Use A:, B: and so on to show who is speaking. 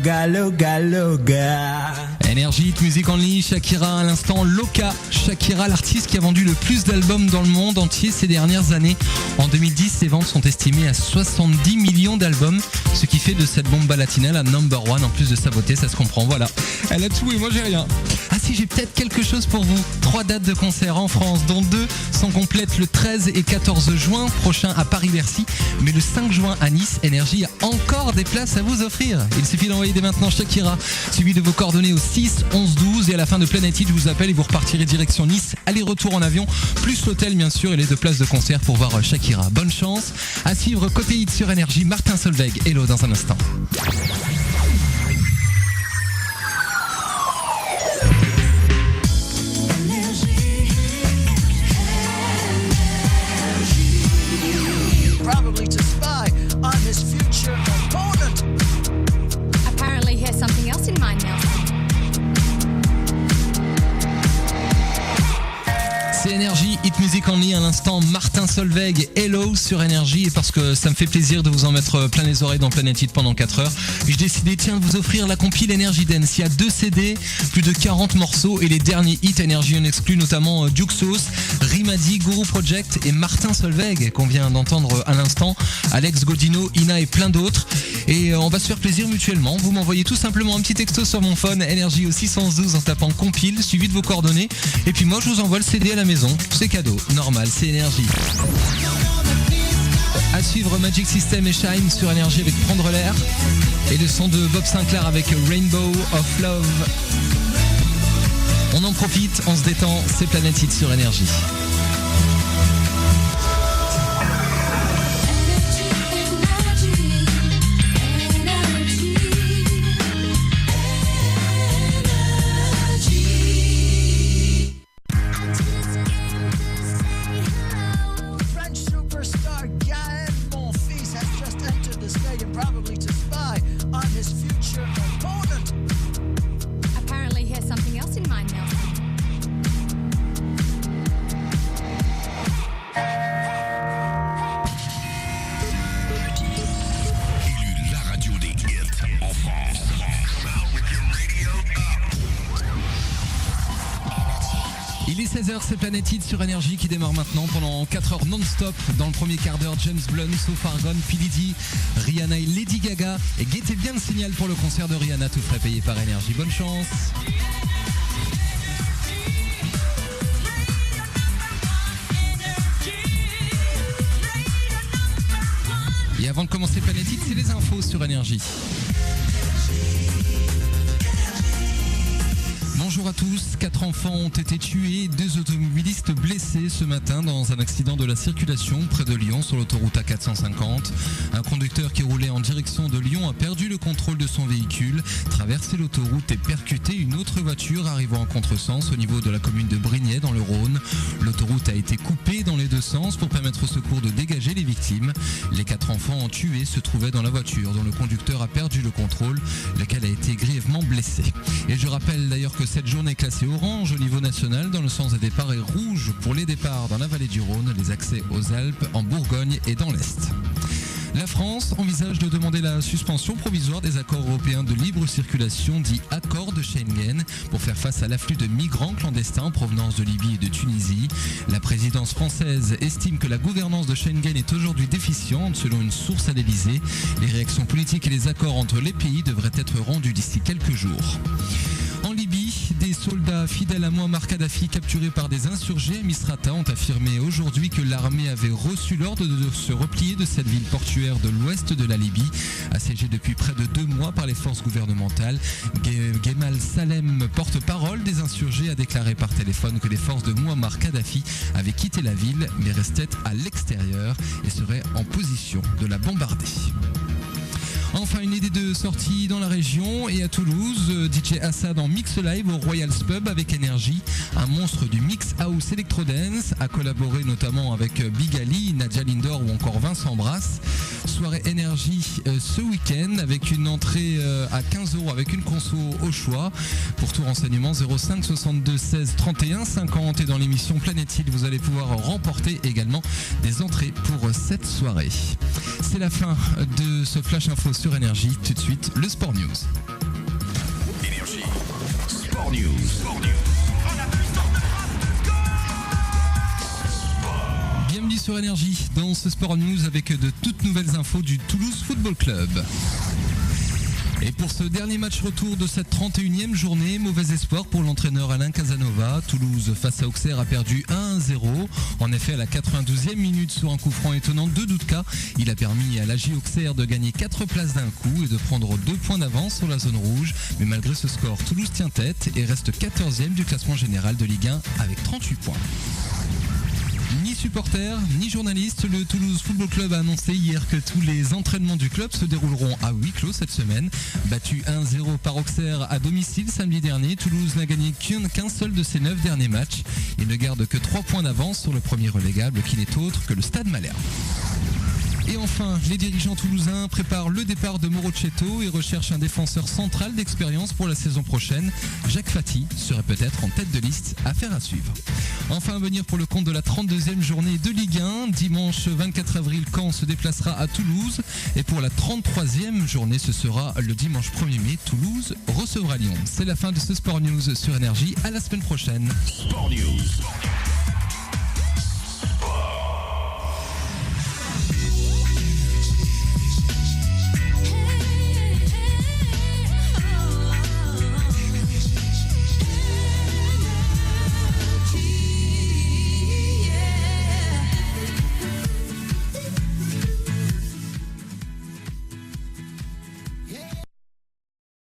A: Loga, Loga, Loga.
B: Énergie, hit music only, Shakira à l'instant, Loca. Shakira, l'artiste qui a vendu le plus d'albums dans le monde entier ces dernières années. En 2010, ses ventes sont estimées à 70 millions d'albums, ce qui fait de cette bomba latina la number one. En plus de sa beauté, ça se comprend, voilà. Elle a tout et moi j'ai rien. Ah si, j'ai peut-être quelque chose pour vous. 3 dates de concert en France, dont 2 sont complètes le 13 et 14 juin prochain à Paris-Bercy. Mais le 5 juin à Nice, Énergie a encore des places à vous offrir. Il suffit d'envoyer dès maintenant Shakira, suivi de vos coordonnées au 6 11 12 et à la fin de Planet Hit, je vous appelle et vous repartirez direction Nice, aller-retour en avion, plus l'hôtel bien sûr et les 2 places de concert pour voir Shakira. Bonne chance. À suivre côté hit sur Énergie, Martin Solveig. Hello dans un instant.
C: Probably to spy on his future opponent.
D: Apparently he has something else in mind now.
B: C'est Énergie, hit music only à l'instant, Martin Solveig, Hello sur Énergie. Et parce que ça me fait plaisir de vous en mettre plein les oreilles dans Planet Hit pendant 4 heures, j'ai décidé de vous offrir la compile Energy Dance. Il y a 2 CD, plus de 40 morceaux et les derniers hits Énergie en exclut, notamment Duxos, Rimadi, Guru Project et Martin Solveig qu'on vient d'entendre à l'instant, Alex Godino, Ina et plein d'autres. Et on va se faire plaisir mutuellement. Vous m'envoyez tout simplement un petit texto sur mon phone Énergie au 612 en tapant compile suivi de vos coordonnées. Et puis moi je vous envoie le CD à la maison. C'est cadeau, normal, c'est Énergie. À suivre Magic System et Shine sur Énergie avec Prendre l'air. Et le son de Bob Sinclair avec Rainbow of Love. On en profite, on se détend, c'est Planet Hit sur Énergie.
C: Probably to spy on his future opponent.
D: Apparently he has something else in mind now.
E: Élu la radio des hits en France.
B: Il est 16h, c'est Planet Hit sur Énergie qui démarre maintenant pendant 4 heures non-stop. Dans le premier quart d'heure, James Blunt, So Far Gone, P. Diddy, Rihanna et Lady Gaga. Et guettez bien le signal pour le concert de Rihanna, tout frais payé par Énergie. Bonne chance. Et avant de commencer Planet Hit, c'est les infos sur Énergie. Bonjour à tous, 4 enfants ont été tués et 2 automobilistes blessés ce matin dans un accident de la circulation près de Lyon sur l'autoroute A450. Un conducteur qui roulait en direction de Lyon a perdu le contrôle de son véhicule, traversé l'autoroute et percuté une autre voiture arrivant en contresens au niveau de la commune de Brignais dans le Rhône. L'autoroute a été coupée dans les 2 sens pour permettre au secours de dégager les victimes. Les 4 enfants tués se trouvaient dans la voiture dont le conducteur a perdu le contrôle, lequel a été grièvement blessé. Et je rappelle d'ailleurs que cette journée classée orange au niveau national dans le sens des départs et rouge pour les départs dans la vallée du Rhône, les accès aux Alpes, en Bourgogne et dans l'Est. La France envisage de demander la suspension provisoire des accords européens de libre circulation dits accords de Schengen pour faire face à l'afflux de migrants clandestins en provenance de Libye et de Tunisie. La présidence française estime que la gouvernance de Schengen est aujourd'hui déficiente selon une source à l'Elysée. Les réactions politiques et les accords entre les pays devraient être rendus d'ici quelques jours. En Libye, des soldats fidèles à Mouammar Kadhafi capturés par des insurgés à Misrata ont affirmé aujourd'hui que l'armée avait reçu l'ordre de se replier de cette ville portuaire de l'ouest de la Libye, assiégée depuis près de 2 mois par les forces gouvernementales. Gemal Salem, porte-parole des insurgés, a déclaré par téléphone que les forces de Mouammar Kadhafi avaient quitté la ville mais restaient à l'extérieur et seraient en position de la bombarder. Enfin, une idée de sortie dans la région et à Toulouse, DJ Assad en mix live au Royals Pub avec Énergie, un monstre du mix house electro-dance, a collaboré notamment avec Big Ali, Nadia Lindor ou encore Vincent Brass. Soirée Énergie ce week-end avec une entrée à 15 € avec une conso au choix. Pour tout renseignement, 05 62 16 31 50 et dans l'émission Planet Hit, vous allez pouvoir remporter également des entrées pour cette soirée. C'est la fin de ce Flash Info sur Énergie. Tout de suite, le Sport News.
E: Énergie. Sport News.
B: Bienvenue sur Énergie dans ce Sport News avec de toutes nouvelles infos du Toulouse Football Club. Et pour ce dernier match retour de cette 31e journée, mauvais espoir pour l'entraîneur Alain Casanova. Toulouse face à Auxerre a perdu 1-0. En effet, à la 92e minute, sur un coup franc étonnant de Dudka, il a permis à l'AJ Auxerre de gagner 4 places d'un coup et de prendre 2 points d'avance sur la zone rouge. Mais malgré ce score, Toulouse tient tête et reste 14e du classement général de Ligue 1 avec 38 points. Ni supporters, ni journalistes, le Toulouse Football Club a annoncé hier que tous les entraînements du club se dérouleront à huis clos cette semaine. Battu 1-0 par Auxerre à domicile samedi dernier, Toulouse n'a gagné qu'un seul de ses 9 derniers matchs. Il ne garde que 3 points d'avance sur le premier relégable qui n'est autre que le Stade Malherbe. Et enfin, les dirigeants toulousains préparent le départ de Morochetto et recherchent un défenseur central d'expérience pour la saison prochaine. Jacques Fati serait peut-être en tête de liste, affaire à suivre. Enfin, à venir pour le compte de la 32e journée de Ligue 1. Dimanche 24 avril, Caen se déplacera à Toulouse. Et pour la 33e journée, ce sera le dimanche 1er mai, Toulouse recevra Lyon. C'est la fin de ce Sport News sur Énergie. À la semaine prochaine.
E: Sport News.